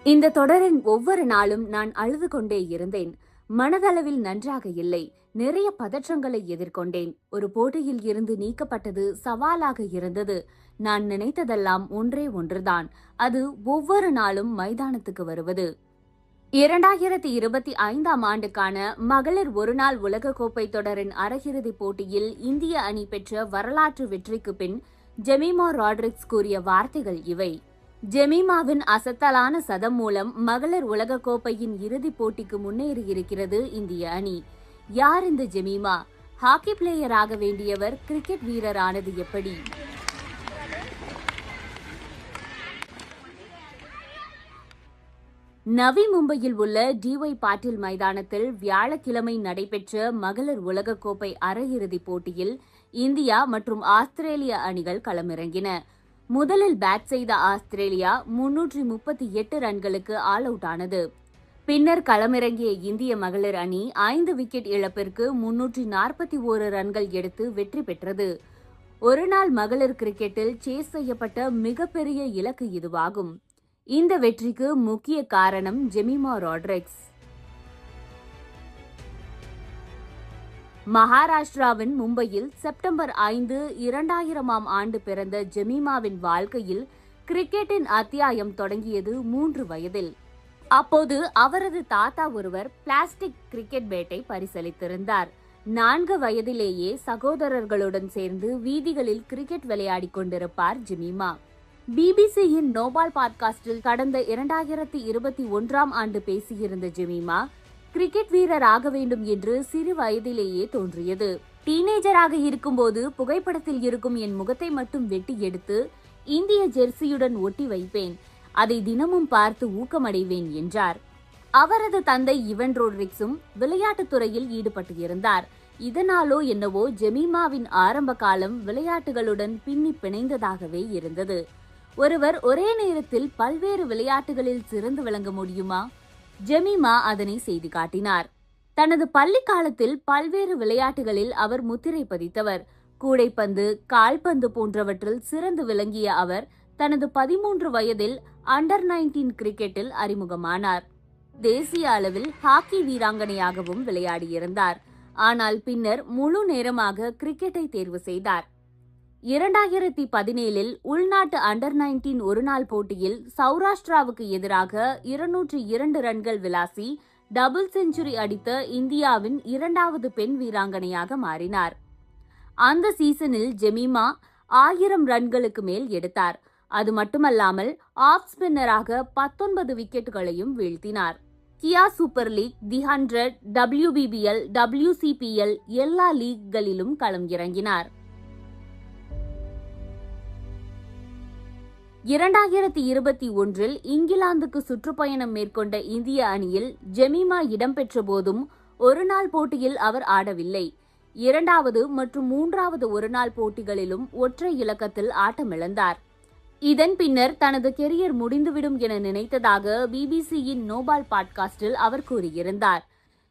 இந்த தொடரின் ஒவ்வொரு நாளும் நான் அழுது கொண்டே இருந்தேன். மனதளவில் நன்றாக இல்லை. நிறைய பதற்றங்களை எதிர்கொண்டேன். ஒரு போட்டியில் இருந்து நீக்கப்பட்டது சவாலாக இருந்தது. நான் நினைத்ததெல்லாம் ஒன்றே ஒன்றுதான். அது ஒவ்வொரு நாளும் மைதானத்துக்கு வருவது. 2025ஆம் ஆண்டுக்கான மகளிர் ஒருநாள் உலகக்கோப்பை தொடரின் அரையிறுதிப் போட்டியில் இந்திய அணி பெற்ற வரலாற்று வெற்றிக்கு பின் ஜெமிமா ராட்ரிக்ஸ் கூறிய வார்த்தைகள் இவை. ஜெமிமாவின் அசத்தலான சதம் மூலம் மகளிர் உலகக்கோப்பையின் இறுதிப் போட்டிக்கு முன்னேறியிருக்கிறது இந்திய அணி. யார் இந்த ஜெமிமா? ஹாக்கி பிளேயர் ஆக வேண்டியவர் கிரிக்கெட் வீரர் ஆனது எப்படி? நவி மும்பையில் உள்ள டிஒய் பாட்டீல் மைதானத்தில் வியாழக்கிழமை நடைபெற்ற மகளிர் உலகக்கோப்பை அரையிறுதிப் போட்டியில் இந்தியா மற்றும் ஆஸ்திரேலிய அணிகள் களமிறங்கின. முதலில் பேட் செய்த ஆஸ்திரேலியா 338 ரன்களுக்கு ஆல் அவுட் ஆனது. பின்னர் களமிறங்கிய இந்திய மகளிர் அணி 5 விக்கெட் இழப்பிற்கு 341 ரன்கள் எடுத்து வெற்றி பெற்றது. ஒருநாள் மகளிர் கிரிக்கெட்டில் சேஸ் செய்யப்பட்ட மிகப்பெரிய இலக்கு இதுவாகும். இந்த வெற்றிக்கு முக்கிய காரணம் ஜெமிமா ராட்ரிக்ஸ். மகாராஷ்டிராவின் மும்பையில் செப்டம்பர் 5, 2000ஆம் ஆண்டு பிறந்த ஜெமிமாவின் வாழ்க்கையில் கிரிக்கெட்டின் அத்தியாயம் தொடங்கியது 3 வயதில். அப்போது அவரது தாத்தா ஒருவர் பிளாஸ்டிக் கிரிக்கெட் பேட்டை பரிசளித்திருந்தார். 4 வயதிலேயே சகோதரர்களுடன் சேர்ந்து வீதிகளில் கிரிக்கெட் விளையாடிக் கொண்டிருப்பார் ஜெமிமா. பிபிசியின் நோபால் பாட்காஸ்டில் கடந்த 2021ஆம் ஆண்டு பேசியிருந்த ஜெமிமா, கிரிக்கெட் வீரர் ஆக வேண்டும் என்று சிறு வயதிலேயே தோன்றியது. டீனேஜராக இருக்கும்போது புகைப்படத்தில் இருக்கும் என் முகத்தை மட்டும் வெட்டி எடுத்து இந்திய ஜெர்சியுடன் ஒட்டி வைப்பேன். அதை தினமும் பார்த்து ஊக்கமடைவேன் என்றார். அவரது தந்தை இவன் ரோட்ரிக்ஸும் விளையாட்டுத் துறையில் ஈடுபட்டு இருந்தார். இதனாலோ என்னவோ ஜெமிமாவின் ஆரம்ப காலம் விளையாட்டுகளுடன் பின்னி பிணைந்ததாகவே இருந்தது. ஒருவர் ஒரே நேரத்தில் பல்வேறு விளையாட்டுகளில் சிறந்து விளங்க முடியுமா? ஜெமிமா அதனை செய்து காட்டினார். தனது பள்ளி காலத்தில் பல்வேறு விளையாட்டுகளில் அவர் முத்திரை பதித்தவர். கூடைப்பந்து, கால்பந்து போன்றவற்றில் சிறந்து விளங்கிய அவர் தனது 13 வயதில் அண்டர் 19 கிரிக்கெட்டில் அறிமுகமானார். தேசிய அளவில் ஹாக்கி வீராங்கனையாகவும் விளையாடியிருந்தார். ஆனால் பின்னர் முழு நேரமாக கிரிக்கெட்டை தேர்வு செய்தார். 2017இல் உள்நாட்டு அண்டர் 19 ஒருநாள் போட்டியில் சௌராஷ்டிராவுக்கு எதிராக 202 ரன்கள் விளாசி டபுள் செஞ்சுரி அடித்த இந்தியாவின் 2வது பெண் வீராங்கனையாக மாறினார். அந்த சீசனில் ஜெமிமா 1000 ரன்களுக்கு மேல் எடுத்தார். அது மட்டுமல்லாமல் ஆஃப் ஸ்பின்னராக 19 விக்கெட்டுகளையும் வீழ்த்தினார். கியா சூப்பர் லீக், தி 100, WBBL, WCPL எல்லா லீக்களிலும் களம் இறங்கினார். 2021இல் இங்கிலாந்துக்கு சுற்றுப்பயணம் மேற்கொண்ட இந்திய அணியில் ஜெமிமா இடம்பெற்ற போதும் ஒருநாள் போட்டியில் அவர் ஆடவில்லை. 2வது மற்றும் 3வது ஒருநாள் போட்டிகளிலும் ஒற்றை இலக்கத்தில் ஆட்டமிழந்தார். இதன் பின்னர் தனது கெரியர் முடிந்துவிடும் என நினைத்ததாக பிபிசியின் நோபால் பாட்காஸ்டில் அவர் கூறியிருந்தார்.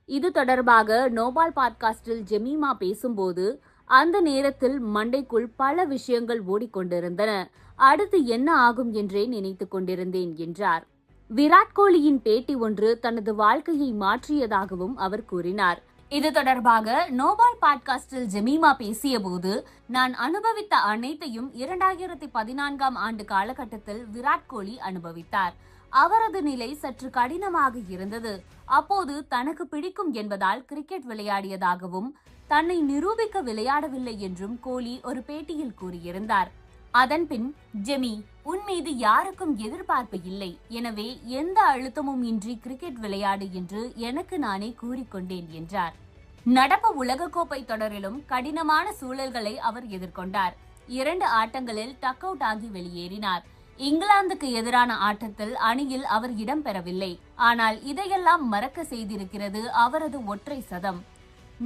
இது தொடர்பாக நோபால் பாட்காஸ்டில் ஜெமிமா பேசும்போது, அந்த நேரத்தில் மண்டைக்குள் பல விஷயங்கள் ஓடிக்கொண்டிருந்தன. அடுத்து என்ன ஆகும் என்றே நினைத்துக் கொண்டிருந்தேன் என்றார். விராட் கோலியின் பேட்டி ஒன்று தனது வாழ்க்கையை மாற்றியதாகவும் அவர் கூறினார். இது தொடர்பாக நோபால் பாட்காஸ்டில் ஜெமிமா பேசிய போது, நான் அனுபவித்த அனைத்தையும் 2014ஆம் ஆண்டு காலகட்டத்தில் விராட் கோலி அனுபவித்தார். அவரது நிலை சற்று கடினமாக இருந்தது. அப்போது தனக்கு பிடிக்கும் என்பதால் கிரிக்கெட் விளையாடியதாகவும் தன்னை நிரூபிக்க விளையாடவில்லை என்றும் கோலி ஒரு பேட்டியில் கூறியிருந்தார். அதன்பின், ஜெமி, உன் மீது யாருக்கும் எதிர்பார்ப்பு இல்லை, எனவே எந்த அழுத்தமும் இன்றி கிரிக்கெட் விளையாடு என்று எனக்கு நானே கூறிக்கொண்டேன் என்றார். நடப்பு உலகக்கோப்பை தொடரிலும் கடினமான சூழல்களை அவர் எதிர்கொண்டார். 2 ஆட்டங்களில் டக் அவுட் ஆகி வெளியேறினார். இங்கிலாந்துக்கு எதிரான ஆட்டத்தில் அணியில் அவர் இடம்பெறவில்லை. ஆனால் இதையெல்லாம் மறக்க செய்திருக்கிறது அவரது ஒற்றை சதம்.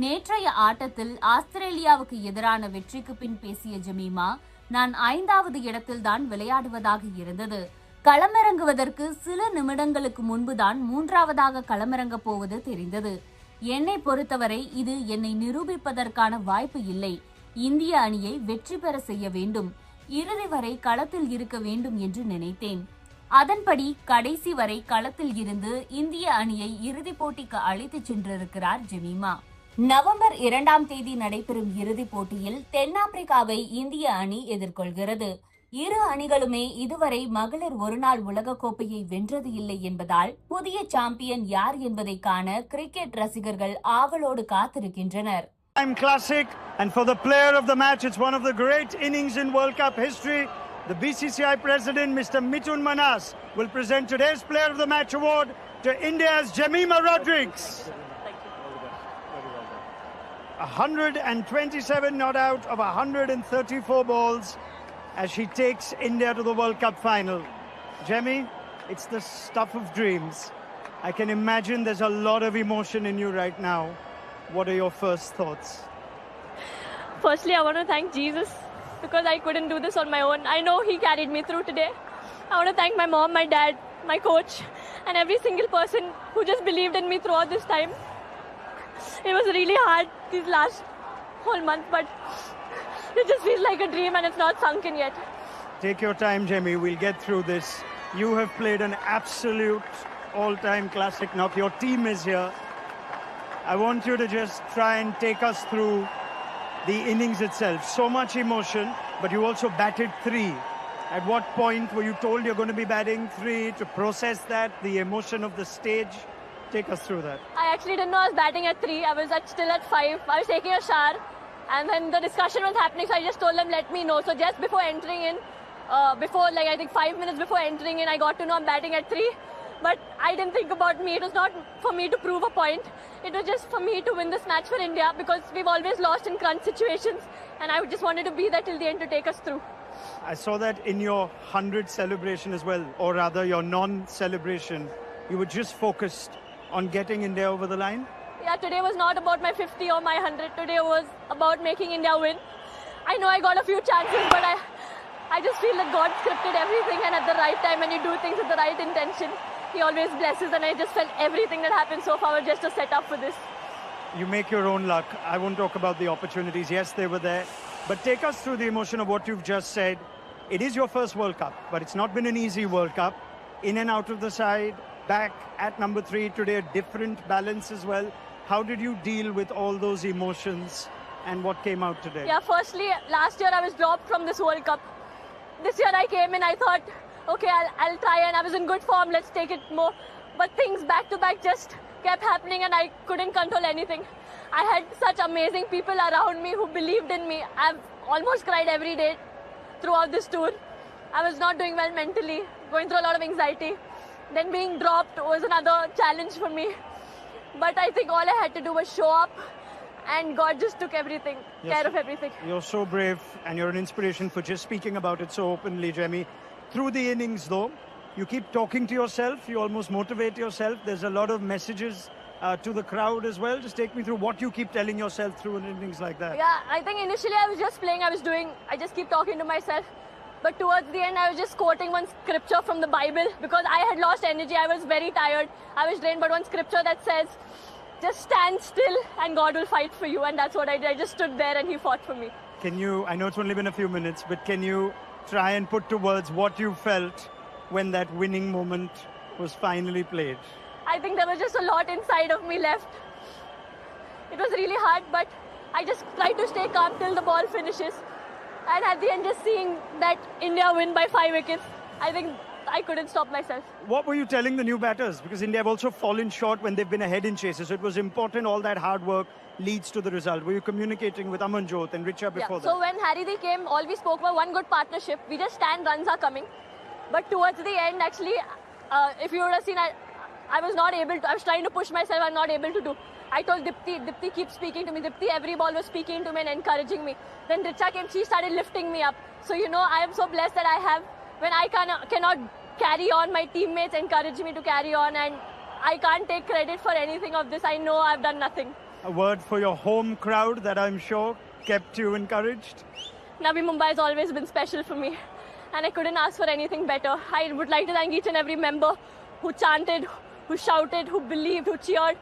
நேற்றைய ஆட்டத்தில் ஆஸ்திரேலியாவுக்கு எதிரான வெற்றிக்கு பின் பேசிய ஜெமிமா, நான் 5வது இடத்தில்தான் விளையாடுவதாக இருந்தது. களமிறங்குவதற்கு சில நிமிடங்களுக்கு முன்புதான் 3வதாக களமிறங்கப் போவது தெரிந்தது. என்னை பொறுத்தவரை இது என்னை நிரூபிப்பதற்கான வாய்ப்பு இல்லை. இந்திய அணியை வெற்றி பெற செய்ய வேண்டும். இறுதி வரை களத்தில் இருக்க வேண்டும் என்று நினைத்தேன். அதன்படி கடைசி வரை களத்தில் இருந்து இந்திய அணியை இறுதிப் போட்டிக்கு அழைத்துச் சென்றிருக்கிறார் ஜெமீமா. நவம்பர் 2ஆம் தேதி நடைபெறும் இறுதிப் போட்டியில் தென்னாப்பிரிக்காவை இந்திய அணி எதிர்கொள்கிறது. இரு அணிகளுமே இதுவரை மகளிர் ஒருநாள் உலகக்கோப்பையை வென்றது இல்லை என்பதால் புதிய சாம்பியன் யார் என்பதை காண கிரிக்கெட் ரசிகர்கள் ஆவலோடு காத்திருக்கின்றனர். Classic, and for the player of the match, it's one of the great innings in World Cup history. The BCCI president, Mr. Mithun Manas, will present today's Player of the Match award to India's Jemimah Rodrigues. 127 not out of 134 balls as she takes India to the World Cup final. Jemmy, it's the stuff of dreams. I can imagine there's a lot of emotion in you right now. What are your first thoughts? Firstly, I want to thank Jesus because I couldn't do this on my own. I know He carried me through today. I want to thank my mom, my dad, my coach, and every single person who just believed in me throughout this time. It was really hard this last whole month, but it just feels like a dream and it's not sunk in yet. Take your time, Jemmy. We'll get through this. You have played an absolute all-time classic knock. Your team is here. I want you to just try and take us through the innings itself. So much emotion, but you also batted 3. At what point were you told you're going to be batting 3 to process that, the emotion of the stage? Take us through that. I actually didn't know I was batting at 3. I was still at 5. I was taking a shower and then the discussion was happening, so I just told them, let me know. So just before entering in, I think 5 minutes before entering in, I got to know I'm batting at 3. But I didn't think about me. It was not for me to prove a point. It was just for me to win this match for India because we've always lost in crunch situations and I just wanted to be there till the end to take us through. I saw that in your 100 celebration as well, or rather your non-celebration. You were just focused on getting India over the line? Yeah, today was not about my 50 or my 100. Today was about making India win. I know I got a few chances, but I just feel that God scripted everything and at the right time when you do things with the right intention, He always blesses, and I just felt everything that happened so far was just a setup for this. You make your own luck. I won't talk about the opportunities. Yes, they were there. But take us through the emotion of what you've just said. It is your first World Cup, but it's not been an easy World Cup. In and out of the side, back at number 3 today, a different balance as well. How did you deal with all those emotions and what came out today? Yeah, firstly, last year I was dropped from this World Cup. This year I came in, I thought, okay, I'll try, and I was in good form, let's take it more. But things back to back just kept happening and I couldn't control anything. I had such amazing people around me who believed in me. I've almost cried every day throughout this tour. I was not doing well mentally, going through a lot of anxiety. Then being dropped was another challenge for me. But I think all I had to do was show up and God just took everything, care of everything. You're so brave and you're an inspiration for just speaking about it so openly, Jemmy. Through the innings, though, you keep talking to yourself. You almost motivate yourself. There's a lot of messages to the crowd as well. Just take me through what you keep telling yourself through innings like that. Yeah, I think initially I was just playing. I just keep talking to myself. But towards the end, I was just quoting one scripture from the Bible because I had lost energy. I was very tired. I was drained. But one scripture that says, just stand still and God will fight for you. And that's what I did. I just stood there and He fought for me. Can you, I know it's only been a few minutes, but can you try and put to words what you felt when that winning moment was finally played? I think there was just a lot inside of me left. It was really hard, but I just tried to stay calm till the ball finishes. And at the end, just seeing that India win by 5 wickets, I think I couldn't stop myself. What were you telling the new batters? Because India have also fallen short when they've been ahead in chases. So it was important all that hard work leads to the result. Were you communicating with Amanjot and Richa before that? So when Haridi came, all we spoke about one good partnership. We just stand, runs are coming. But towards the end, actually, if you would have seen, I was not able to. I was trying to push myself. I'm not able to do. I told Dipti keeps speaking to me. Dipti, every ball was speaking to me and encouraging me. Then Richa came, she started lifting me up. So, I am so blessed that I have, when I cannot carry on, my teammates encourage me to carry on, and I can't take credit for anything of this. I know I've done nothing. A word for your home crowd that I'm sure kept you encouraged? Navi Mumbai has always been special for me, and I couldn't ask for anything better. I would like to thank each and every member who chanted, who shouted, who believed, who cheered.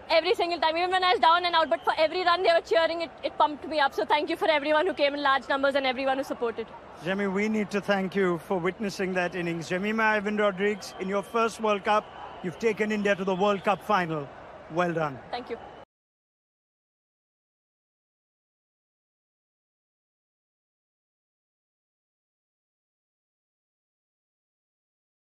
every single time, even when I was down and out. But for every run they were cheering, it pumped me up. So thank you for everyone who came in large numbers and everyone who supported. Jemmy, we need to thank you for witnessing that innings. Jemima Ivan Rodrigues, in your first World Cup, you've taken India to the World Cup final. Well done. Thank you.